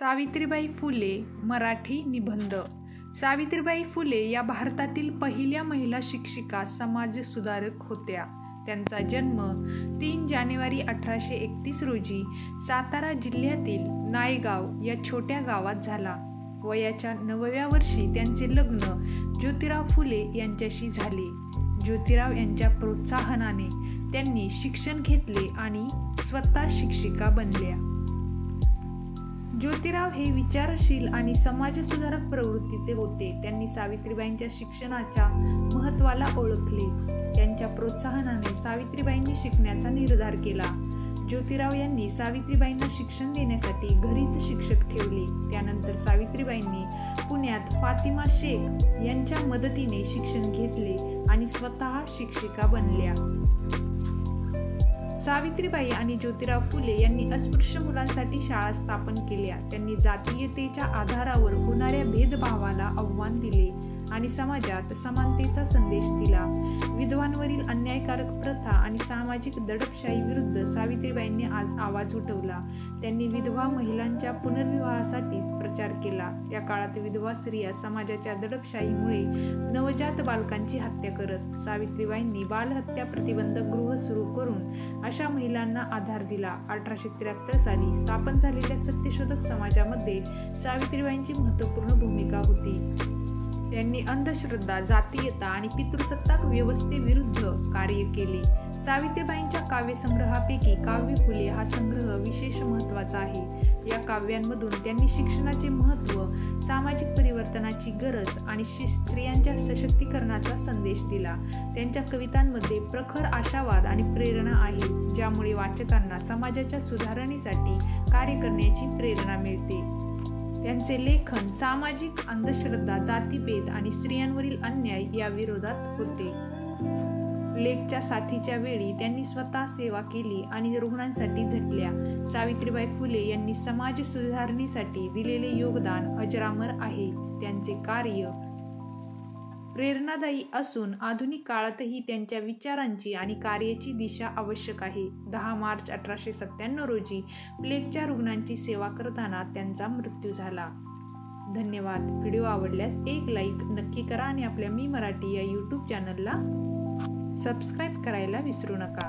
सावित्रीबाई फुले मराठी निबंध. सावित्रीबाई फुले या भारतातील पहिल्या महिला शिक्षिका समाजसुधारक होत्या. त्यांचा जन्म 3 जानेवारी 1831 रोजी सातारा जिल्ह्यातील नायगाव या छोट्या गावात झाला. वयाच्या 9व्या वर्षी त्यांचे लग्न ज्योतिराव फुले यांच्याशी झाले. ज्योतिराव यांच्या प्रोत्साहनाने त्यांनी शिक्षण घेतले आणि स्वतः शिक्षिका बनल्या. ज्योतिराव हे विचारशील आणि समाजसुधारक प्रवृत्तीचे होते. त्यांनी सावित्रीबाईंच्या शिक्षणाच्या महत्त्वाला ओळखले. त्यांच्या प्रोत्साहनाने सावित्रीबाईंनी शिकण्याचा निर्धार केला. ज्योतिराव यांनी सावित्रीबाईंना शिक्षण देण्यासाठी घरीच शिक्षक ठेवले. त्यानंतर सावित्रीबाईंनी पुण्यात फातिमा शेख यांच्या मदतीने शिक्षण घेतले आणि स्वतः शिक्षिका बनल्या. सावित्रीबाई आणि ज्योतिराव फुले यांनी अस्पृश्य मुलांसाठी शाळा स्थापन केल्या. त्यांनी जातीयतेच्या आधारावर होणाऱ्या भेदभावाला आव्हान दिले आणि समाजात समानतेचा संदेश दिला. विधवांवरील अन्यायकारक प्रथा आणि सामाजिक दडपशाही विरुद्ध सावित्रीबाईंनी आवाज उठवला. त्यांनी विधवा महिलांच्या पुनर्विवाहासाठी प्रचार केला. त्या काळात विधवा स्त्रिया समाजाच्या दडपशाहीमुळे नवजात बालकांची हत्या करत. सावित्रीबाईंनी बालहत्या प्रतिबंधक गृह सुरू करून अशा महिलांना आधार दिला. 1873 साली स्थापन झालेल्या सत्यशोधक समाजामध्ये सावित्रीबाईंची महत्त्वपूर्ण भूमिका होती. त्यांनी अंधश्रद्धा, जातीयता आणि पितृसत्ताक व्यवस्थेविरुद्ध कार्य केले. सावित्रीबाईंच्या काव्यसंग्रहापैकी काव्य फुले हा संग्रह विशेष महत्त्वाचा आहे. या काव्यांमधून त्यांनी शिक्षणाचे महत्त्व, सामाजिक परिवर्तनाची गरज आणि स्त्रियांच्या सशक्तीकरणाचा संदेश दिला. त्यांच्या कवितांमध्ये प्रखर आशावाद आणि प्रेरणा आहे, ज्यामुळे वाचकांना समाजाच्या सुधारणेसाठी कार्य करण्याची प्रेरणा मिळते. त्यांचे लेखन सामाजिक अंधश्रद्धा, जातीभेद आणि स्त्रियांवरील अन्याय या विरोधात होते. प्लेगच्या साथीच्या वेळी त्यांनी स्वतः सेवा केली आणि रुग्णांसाठी झटल्या. सावित्रीबाई फुले यांनी समाज सुधारणेसाठी दिलेले योगदान अजरामर आहे. त्यांचे कार्य प्रेरणादायी असून आधुनिक काळातही त्यांच्या विचारांची आणि कार्याची दिशा आवश्यक आहे. 10 मार्च 1897 रोजी प्लेगच्या रुग्णांची सेवा करताना त्यांचा मृत्यू झाला. धन्यवाद. व्हिडिओ आवडल्यास एक लाईक नक्की करा आणि आपल्या मी मराठी या यूट्यूब चॅनलला सबस्क्राईब करायला विसरू नका.